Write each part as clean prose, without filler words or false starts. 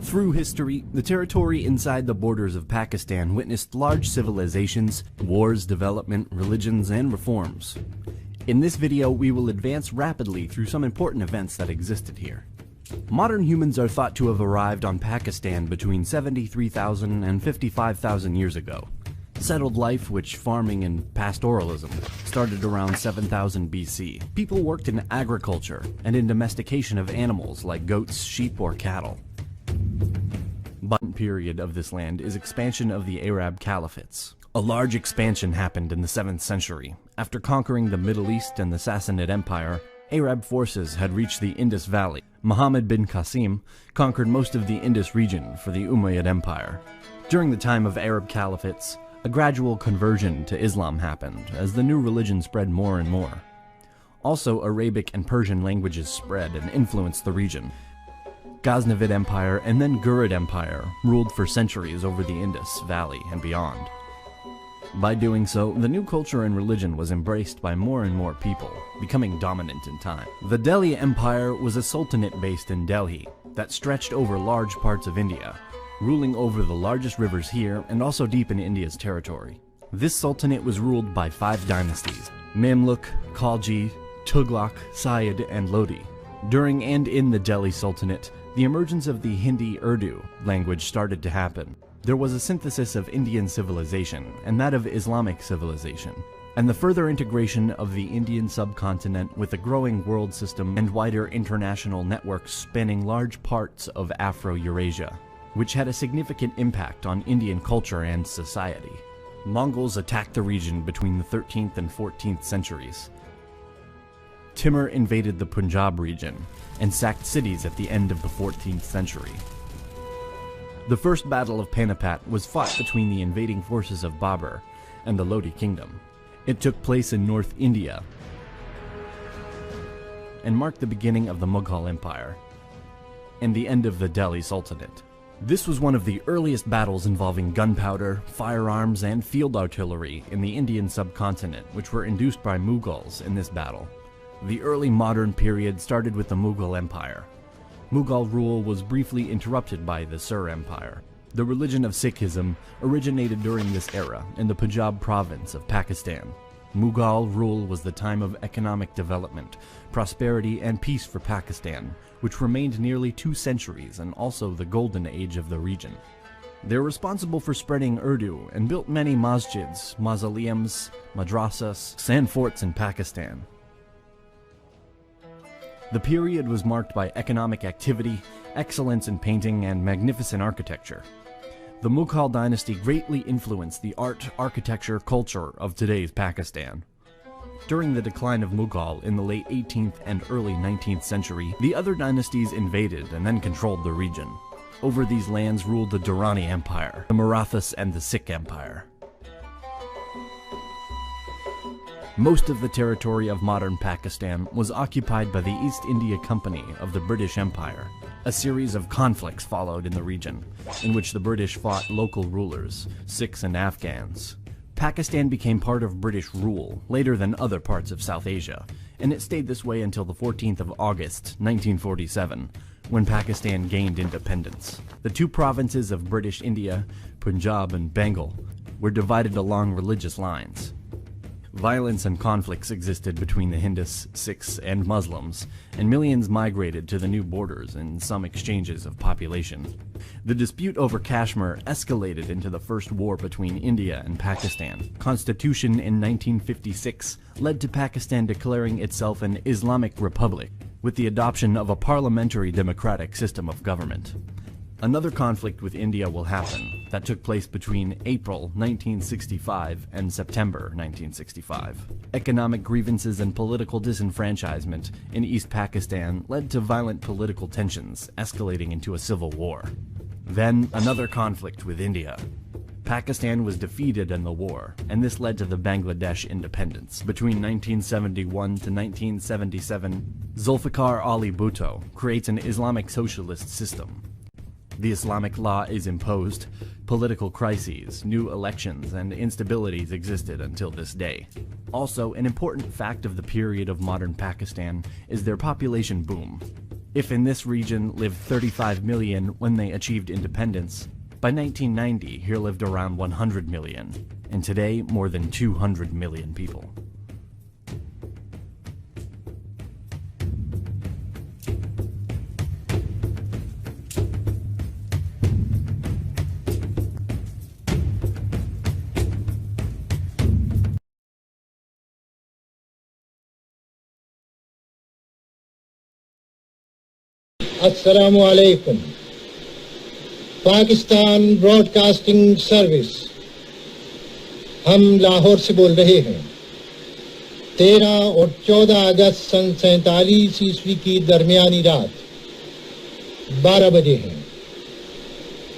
Through history, the territory inside the borders of Pakistan witnessed large civilizations, wars, development, religions, and reforms. In this video, we will advance rapidly through some important events that existed here. Modern humans are thought to have arrived on Pakistan between 73,000 and 55,000 years ago. Settled life, which farming and pastoralism, started around 7000 BC. People worked in agriculture and in domestication of animals like goats, sheep, or cattle. The period of this land is expansion of the Arab caliphates. A large expansion happened in the 7th century. After conquering the Middle East and the Sassanid Empire, Arab forces had reached the Indus Valley. Muhammad bin Qasim conquered most of the Indus region for the Umayyad Empire. During the time of Arab caliphates, a gradual conversion to Islam happened as the new religion spread more and more. Also, Arabic and Persian languages spread and influenced the region. Ghaznavid Empire and then Ghurid Empire ruled for centuries over the Indus Valley and beyond. By doing so, the new culture and religion was embraced by more and more people, becoming dominant in time. The Delhi Empire was a sultanate based in Delhi that stretched over large parts of India, ruling over the largest rivers here and also deep in India's territory. This sultanate was ruled by 5 dynasties: Mamluk, Khalji, Tughlaq, Sayyid, and Lodi. During and in the Delhi Sultanate, the emergence of the Hindi-Urdu language started to happen. There was a synthesis of Indian civilization and that of Islamic civilization, and the further integration of the Indian subcontinent with a growing world system and wider international networks spanning large parts of Afro-Eurasia, which had a significant impact on Indian culture and society. Mongols attacked the region between the 13th and 14th centuries. Timur invaded the Punjab region and sacked cities at the end of the 14th century. The First Battle of Panipat was fought between the invading forces of Babur and the Lodi Kingdom. It took place in North India and marked the beginning of the Mughal Empire and the end of the Delhi Sultanate. This was one of the earliest battles involving gunpowder, firearms, and field artillery in the Indian subcontinent, which were induced by Mughals in this battle. The early modern period started with the Mughal Empire. Mughal rule was briefly interrupted by the Sur Empire. The religion of Sikhism originated during this era in the Punjab province of Pakistan. Mughal rule was the time of economic development, prosperity, and peace for Pakistan, which remained nearly 2 centuries and also the golden age of the region. They were responsible for spreading Urdu and built many masjids, mausoleums, madrasas, and forts in Pakistan. The period was marked by economic activity, excellence in painting, and magnificent architecture. The Mughal dynasty greatly influenced the art, architecture, culture of today's Pakistan. During the decline of Mughal in the late 18th and early 19th century, the other dynasties invaded and then controlled the region. Over these lands ruled the Durrani Empire, the Marathas, and the Sikh Empire. Most of the territory of modern Pakistan was occupied by the East India Company of the British Empire. A series of conflicts followed in the region, in which the British fought local rulers, Sikhs and Afghans. Pakistan became part of British rule later than other parts of South Asia, and it stayed this way until the 14th of August, 1947, when Pakistan gained independence. The 2 provinces of British India, Punjab and Bengal, were divided along religious lines. Violence and conflicts existed between the Hindus, Sikhs, and Muslims, and millions migrated to the new borders in some exchanges of population. The dispute over Kashmir escalated into the first war between India and Pakistan. Constitution in 1956 led to Pakistan declaring itself an Islamic republic, with the adoption of a parliamentary democratic system of government. Another conflict with India will happen that took place between April 1965 and September 1965. Economic grievances and political disenfranchisement in East Pakistan led to violent political tensions, escalating into a civil war. Then, another conflict with India. Pakistan was defeated in the war, and this led to the Bangladesh independence. Between 1971 to 1977, Zulfikar Ali Bhutto creates an Islamic socialist system. The Islamic law is imposed, political crises, new elections, and instabilities existed until this day. Also, an important fact of the period of modern Pakistan is their population boom. If in this region lived 35 million when they achieved independence, by 1990 here lived around 100 million, and today more than 200 million people. Assalamu alaikum. Pakistan broadcasting service, हम लाहौर से बोल रहे हैं। 13 और 14 अगस्त सन 47 ईस्वी की दरमियानी रात 12 बजे हैं।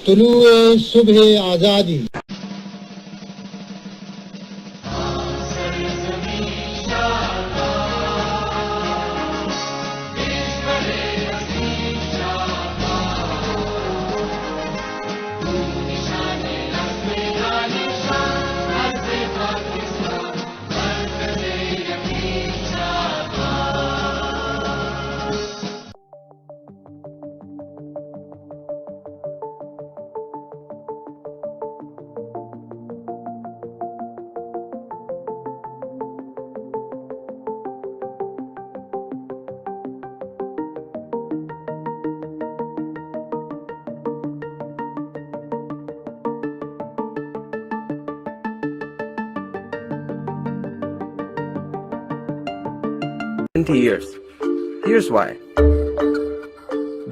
तुलुए सुबह आज़ादी। Years. Here's why.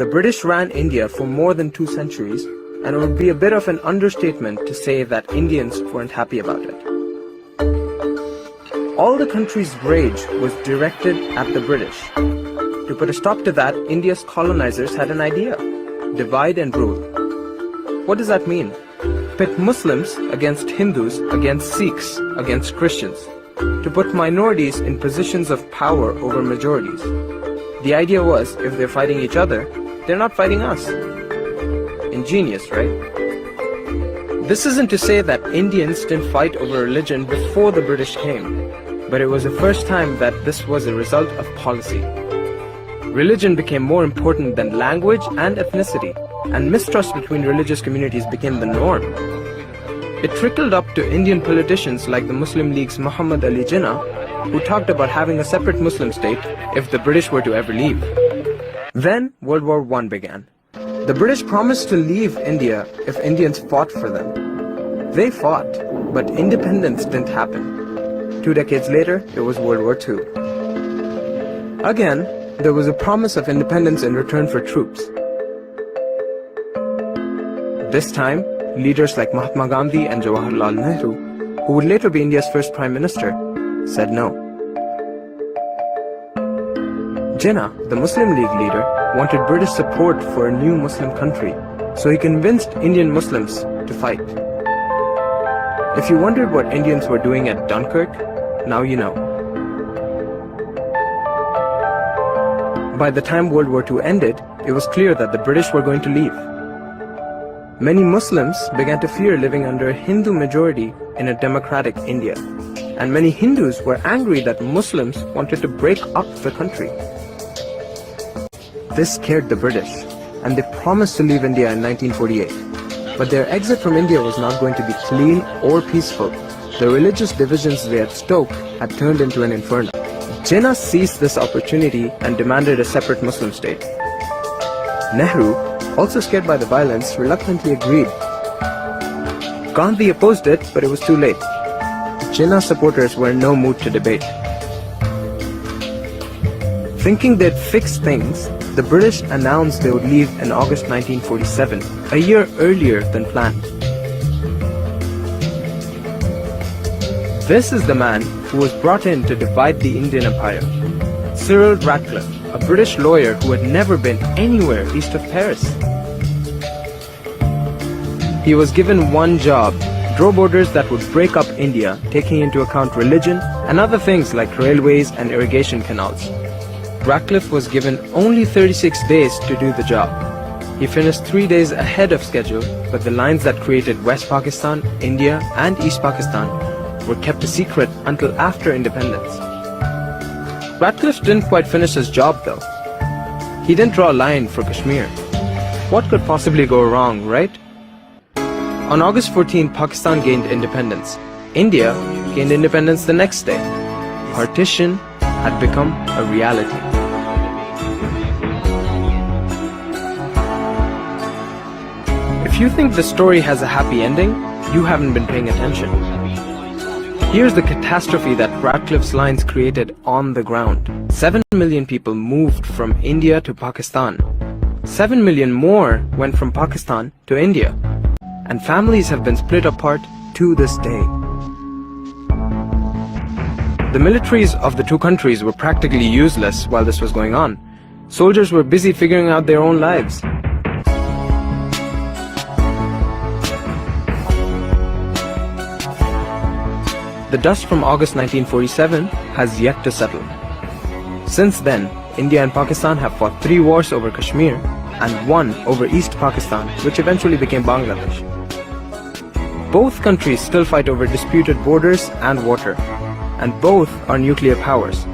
The British ran India for more than 2 centuries, and it would be a bit of an understatement to say that Indians weren't happy about it. All the country's rage was directed at the British. To put a stop to that, India's colonizers had an idea: divide and rule. What does that mean? Pit Muslims against Hindus, against Sikhs, against Christians. To put minorities in positions of power over majorities. The idea was, if they're fighting each other, they're not fighting us. Ingenious, right? This isn't to say that Indians didn't fight over religion before the British came, but it was the first time that this was a result of policy. Religion became more important than language and ethnicity, and mistrust between religious communities became the norm. It trickled up to Indian politicians like the Muslim League's Muhammad Ali Jinnah, who talked about having a separate Muslim state if the British were to ever leave. Then World War I began. The British promised to leave India if Indians fought for them. They fought, but independence didn't happen. 2 decades later, it was World War II. Again, there was a promise of independence in return for troops. This time, leaders like Mahatma Gandhi and Jawaharlal Nehru, who would later be India's first Prime Minister, said no. Jinnah, the Muslim League leader, wanted British support for a new Muslim country, so he convinced Indian Muslims to fight. If you wondered what Indians were doing at Dunkirk, now you know. By the time World War II ended, it was clear that the British were going to leave. Many Muslims began to fear living under a Hindu majority in a democratic India, and many Hindus were angry that Muslims wanted to break up the country. This scared the British, and they promised to leave India in 1948. But their exit from India was not going to be clean or peaceful. The religious divisions they had stoked had turned into an inferno. Jinnah seized this opportunity and demanded a separate Muslim state. Nehru, also scared by the violence, reluctantly agreed. Gandhi opposed it, but it was too late. Jinnah's supporters were in no mood to debate. Thinking they'd fix things, the British announced they would leave in August 1947, a year earlier than planned. This is the man who was brought in to divide the Indian Empire. Cyril Ratcliffe, a British lawyer who had never been anywhere east of Paris. He was given one job: draw borders that would break up India, taking into account religion and other things like railways and irrigation canals. Ratcliffe was given only 36 days to do the job. He finished 3 days ahead of schedule, but the lines that created West Pakistan, India and East Pakistan were kept a secret until after independence. Ratcliffe didn't quite finish his job though. He didn't draw a line for Kashmir. What could possibly go wrong, right? On August 14, Pakistan gained independence. India gained independence the next day. Partition had become a reality. If you think the story has a happy ending, you haven't been paying attention. Here's the catastrophe that Radcliffe's lines created on the ground. 7 million people moved from India to Pakistan. 7 million more went from Pakistan to India. And families have been split apart to this day. The militaries of the two countries were practically useless while this was going on. Soldiers were busy figuring out their own lives. The dust from August 1947 has yet to settle. Since then, India and Pakistan have fought 3 wars over Kashmir and 1 over East Pakistan, which eventually became Bangladesh. Both countries still fight over disputed borders and water, and both are nuclear powers.